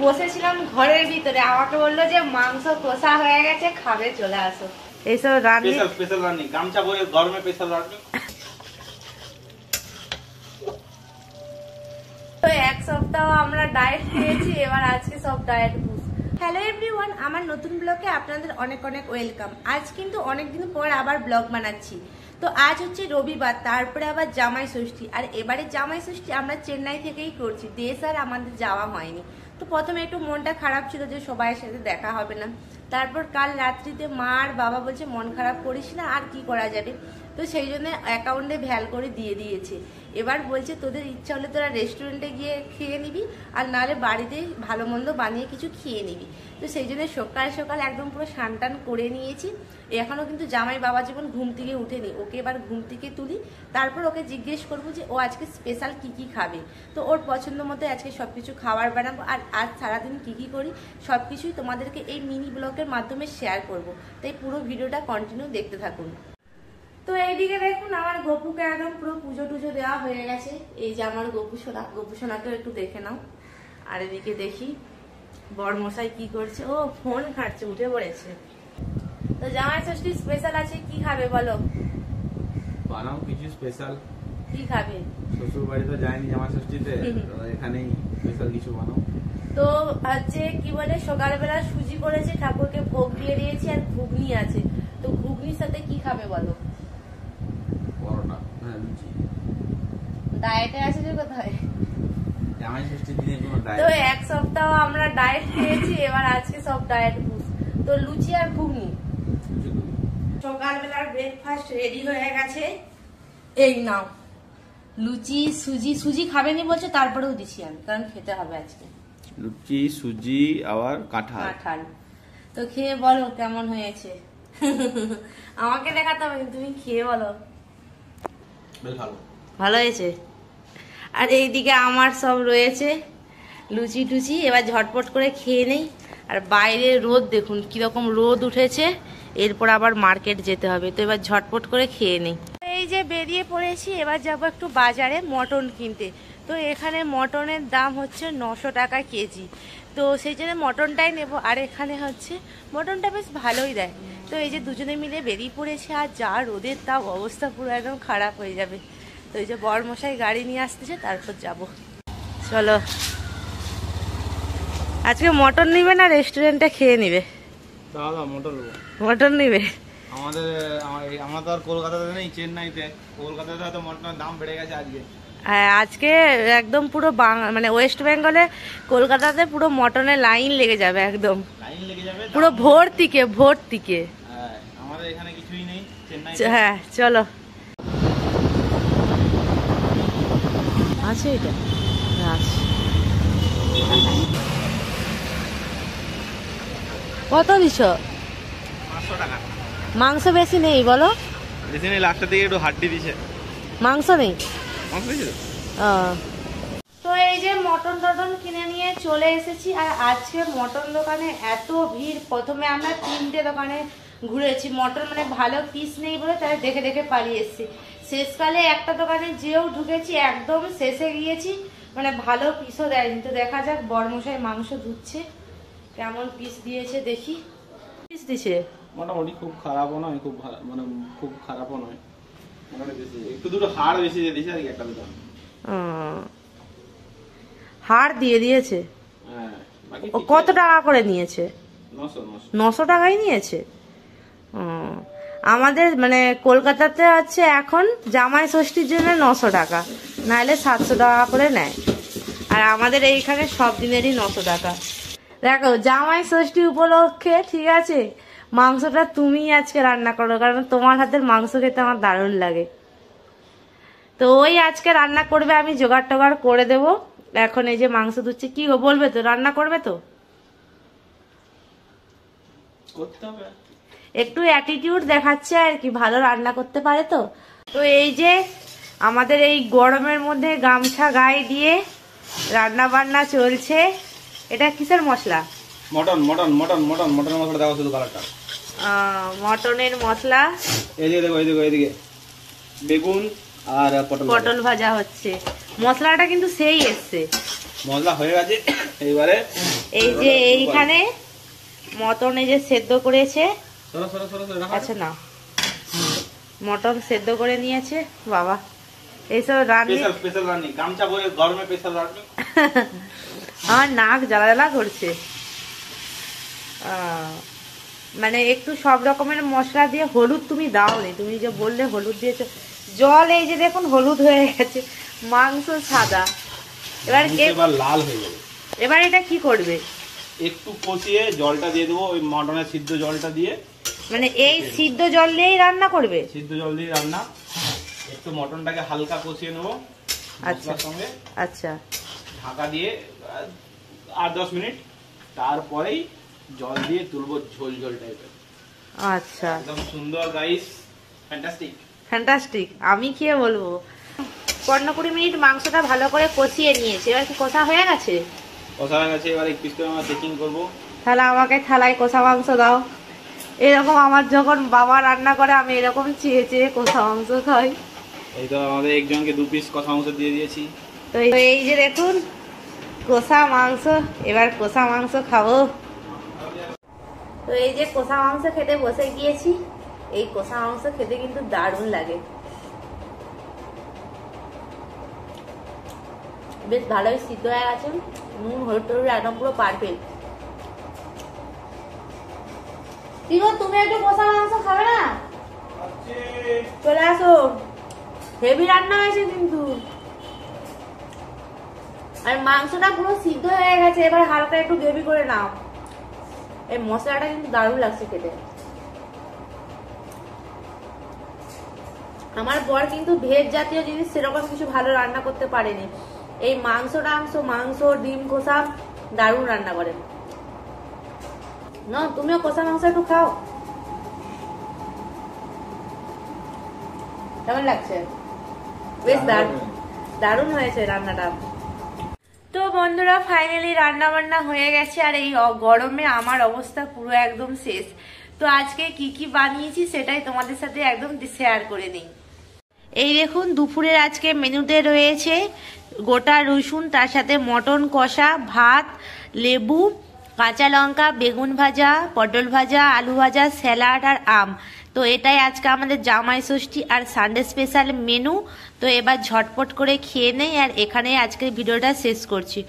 বসেছিলাম ঘরের ভিতরে, আমাকে বললো যে মাংস কষা হয়ে গেছে, খাবে, চলে আসো। এইসব রান্নি স্পেশাল রান্নি, গামছা বয়ে গরমে স্পেশাল রান্নি। তো এক সপ্তাহ আমরা ডায়েট খেয়েছি, এবার আজকে সব ডায়েট বুঝ। হ্যালো এভরিওয়ান, আমার নতুন ব্লগে আপনাদের অনেক অনেক ওয়েলকাম। আজ কিন্তু অনেকদিন পর আবার ব্লগ বানাচ্ছি। তো আজ হচ্ছে রবিবার, তারপরে আবার জামাই ষষ্ঠী। আর এবারে জামাই ষষ্ঠী আমরা চেন্নাই থেকেই করছি, দেশ আর আমাদের যাওয়া হয়নি। তো প্রথমে একটু মনটা খারাপ ছিল যে সবাইয়ের সাথে দেখা হবে না। তারপর কাল রাত্রিতে মা আর বাবা বলছে মন খারাপ করিস না, আর কি করা যাবে। তো সেই জন্য অ্যাকাউন্টে ভ্যাল করে দিয়ে দিয়েছে। এবার বলছে তোদের ইচ্ছা হলে তোরা রেস্টুরেন্টে গিয়ে খেয়ে নিবি, আর নাহলে বাড়িতে ভালো মন্দ বানিয়ে কিছু খেয়ে নিবি। তো সেই জন্য সকাল সকাল একদম পুরো স্নান টান করে নিয়েছি। এখনও কিন্তু জামাই বাবা জীবন ঘুম থেকে উঠেনি, ওকে এবার ঘুম থেকে তুলি, তারপর ওকে জিজ্ঞেস করবো যে ও আজকে স্পেশাল কি কি খাবে। তো ওর পছন্দ মতো আজকে সব কিছু খাবার বানাবো, আর আজ সারাদিন কি কি করি সব কিছুই তোমাদেরকে এই মিনি ব্লগের মাধ্যমে শেয়ার করব। তাই পুরো ভিডিওটা কন্টিনিউ দেখতে থাকুন। তো এইদিকে দেখুন আমার গপুকে একদম পুরো পুজো টুজো দেওয়া হয়ে গেছে। এই যে আমার গপু সোনাকেও একটু দেখে নাও। আর এদিকে দেখি বড়মশাই কি করছে, ও ফোন ঘাটছে, উঠে পড়েছে। তো জামাই ষষ্ঠী স্পেশাল আছে, কি খাবে বলো? বানাও কিছু স্পেশাল। কি খাবে? শ্বশুর বাড়ি তো যায়নি জামাই ষষ্ঠীতে, এখানেই স্পেশাল কিছু বানাও। তো হচ্ছে কি বলে, সকালবেলা সুজি করেছে, ঠাকুরকে ভোগ দিয়ে দিয়েছি, আর ঘুগনি আছে। তো ঘুগনির সাথে কি খাবে বলো? পরোটা, হ্যাঁ লুচি। ডায়েটে আছে যে কোথায়? জামাই ষষ্ঠীর দিনে কোনো ডায়েট। তো এক সপ্তাহ আমরা ডায়েট খেয়েছি, এবার আজকে সব ডায়েট বুঝ। তো লুচি আর ঘুগনি। সকালবেলার ব্রেকফাস্ট রেডি হয়ে গেছে, এই নাও লুচি। সুজি খাবেনি বলছে, তারপরেও দিচ্ছি আমি, কারণ খেতে হবে আজকে। লুচি, সুজি, আবার কাঁঠাল। তো খেয়ে বলো কেমন হয়েছে। আমাকে দেখাতে হবে, তুমি খেয়ে বলো। বেশ ভালো হয়েছে। আর এইদিকে আমার সব রয়েছে লুচি টুচি, এবার ঝটপট করে খেয়ে নেই। আর বাইরে রোদ দেখুন কিরকম রোদ উঠেছে, এরপর আবার মার্কেট যেতে হবে। তো এবার ঝটপট করে খেয়ে নেই। এই যে বেরিয়ে পড়েছি, এবার যাবো একটু বাজারে মটন কিনতে। তো এখানে মটনের দাম হচ্ছে 900 টাকা কেজি। তো সেই জন্য মটনটাই নেব। আর এখানে হচ্ছে মটনটা বেশ ভালোই দেয়। তো এই যে দুজনে মিলে বেরিয়ে পড়েছে, আর যা রোদের তাপ, অবস্থা পুরো একদম খারাপ হয়ে যাবে। তো এই যে বড়মশাই গাড়ি নিয়ে আসতেছে, তারপর যাব। চলো। আজকে মটন নিবে না রেস্টুরেন্টে খেয়ে নিবে? মটন নিবে। আমরা তো আর কলকাতাতে নেই, চেন্নাইতে। কলকাতাতে হয়তো মটনের দাম বেড়ে গেছে আজকে। হ্যাঁ, আজকে একদম পুরো মানে ওয়েস্ট বেঙ্গলে, কলকাতাতে পুরো মটনের লাইন লেগে যাবে, একদম লাইন লেগে যাবে পুরো ভোর থেকে। হ্যাঁ, আমাদের এখানে কিছুই নেই চেন্নাই। হ্যাঁ চলো। আছে এটা কত দিছ? 500 টাকা। মাংস বেশি নেই বলো? বেশি নেই, লাস্টের দিকে একটু হাড্ডি দিছে। মাংস নেই। মাংস দিছে তো এই যে মটন টটন কিনে নিয়ে চলে এসেছি। আর আজকে মটন দোকানে এত ভিড়, প্রথমে আমরা 3টে দোকানে ঘুরেছি, মটন মানে ভালো পিস নেই বলে তাই দেখে দেখে পালিয়ে এসেছি। শেষকালে একটা দোকানে যেও ঢুকেছি, একদম শেষে গিয়েছি, মানে ভালো পিসও দেয়নি। তো দেখা যাক, বড়মশাই মাংস ধুচ্ছে, কেমন পিস দিয়েছে দেখি। পিস দিছে মোটামুটি, খুব খারাপও নয়, খুব ভালো মানে খুব খারাপও নয়, মোটামুটি বেশি, একটু দুটো হাড় বেশি দিয়ে দিয়েছে আর কি, একটা দুটো হাড় দিয়ে দিয়েছে। হ্যাঁ, বাকি কত টাকা করে নিয়েছে? 900 টাকাই নিয়েছে। আমাদের মানে কলকাতাতে আছে এখন জামাই ষষ্ঠীর জন্য 900 টাকা, নাহলে 700 টাকা করে নেয়। আর আমাদের এইখানে সব দিনেরই 900 টাকা। দেখো জামাই ষষ্ঠী উপলক্ষে, ঠিক আছে, মাংসটা তুমি আজকে রান্না করো, কারণ তোমার হাতের মাংস খেতে আমার দারুণ লাগে। তো ওই আজকে রান্না করবে, আমি জোগাড় টোগাড় করে দেবো। এখন এই যে মাংস ধুচ্ছে, কি গো বলবে তো, রান্না করবে তো? করতে হবে, একটু অ্যাটিটিউড দেখাচ্ছে আর কি, ভালো রান্না করতে পারে তো। তো এই যে আমাদের এই গরমের মধ্যে গামছা গায়ে দিয়ে রান্না বান্না চলছে। এটা কিসের মশলা? মটনের মশলা দেখো, শুধু কালারটা। মটনের মশলা। এইদিকে দেখো, এইদিকে বেগুন আর পটল ভাজা হচ্ছে। মশলাটা কিন্তু সেই এসছে, মশলা হয়ে গেছে এইবারে এই যে এইখানে মটন এই যে সেদ্ধ করেছে। সরো সরো সরো সরো রাখো। আচ্ছা না, মটন সেদ্ধ করে নিয়েছে বাবা। এইসব রান্না স্পেশাল রান্নি গামছা পরে গরমে স্পেশাল রান্নি। আমার নাক জ্বালা জ্বালা করছে। মানে একটু সব রকমের মশলা দিয়ে, হলুদ তুমি দাওনি, তুমি যে বললে হলুদ দিয়েছো। জল এই যে দেখুন হলুদ হয়ে গেছে, মাংস সাদা। এবার লাল হয়ে যাবে। এবার এটা কি করবে? একটু কষিয়ে জলটা দিয়ে দেবো, ওই মটনের সিদ্ধ জলটা দিয়ে। মানে এই সিদ্ধ জল দিয়েই রান্না করবে? সিদ্ধ জল দিয়ে রান্না। একটু মটনটাকে হালকা কষিয়ে নেবো মশলার সঙ্গে। আচ্ছা, ঢাকা দিয়ে 8-10 মিনিট, তারপরেই জল দিয়ে তুলবো ঝোল ঝোল টাইপের। আচ্ছা, একদম সুন্দর গাইস, ফ্যান্টাস্টিক ফ্যান্টাস্টিক। আমি খেয়ে বলবো। 15-20 মিনিট মাংসটা ভালো করে কষিয়ে নিয়েছে। এবার কি কষা হয়ে গেছে? কষা হয়ে গেছে, এবার এক পিস করে আমরা চেকিং করবো। তাহলে আমাকে থালায় কষা মাংস দাও। এরকম আমার যখন বাবা রান্না করে আমি এরকম চেয়ে চেয়ে কষা মাংস খাই। এই তো আমাদের একজনকে 2 পিস কষা মাংস দিয়ে দিয়েছি। তো এই যে দেখুন কষা মাংস, এবার কষা মাংস খাবো। তো এই যে কষা মাংস খেতে বসে গিয়েছি। এই কষা মাংস খেতে কিন্তু দারুণ লাগে, বেশ ভালোই সিদ্ধ হয়ে গেছে। নুন হলুদ টলুদ একদম পুরো পারফেক্ট। কি গো, তুমি একটু কষা মাংস খাবে না? চলে আসো, হেভি রান্না হয়েছে কিন্তু। আর মাংসটা পুরো সিদ্ধ হয়ে গেছে, এবার হালকা একটু গ্রেভি করে নাও। এই মশলাটা কিন্তু দারুণ লাগছে খেতে। আমার বর কিন্তু ভেজ জাতীয় জিনিস সেরকম কিছু ভালো রান্না করতে পারেনি। এই মাংস ডিম কষা দারুণ রান্না করেন। না, তুমিও কষা মাংস একটু খাও। কেমন লাগছে? বেশ দারুণ হয়েছে রান্নাটা। তো বন্ধুরা, ফাইনালি রান্না বান্না হয়ে গেছে। আর এই গরমে আমার অবস্থা পুরো একদম শেষ। তো আজকে কি কি বানিয়েছি সেটাই তোমাদের সাথে একদম শেয়ার করে নিই। এই দেখুন দুপুরের আজকে মেনুতে রয়েছে গোটা রসুন, তার সাথে মটন কষা, ভাত, লেবু, কাঁচা লঙ্কা, বেগুন ভাজা, পটল ভাজা, আলু ভাজা, স্যালাড আর আম। তো এটাই আজকে আমাদের জামাই ষষ্ঠী আর সানডে স্পেশাল মেনু। তো এবার ঝটপট করে খেয়ে নেই, আর এখানে আজকের ভিডিওটা শেষ করছি।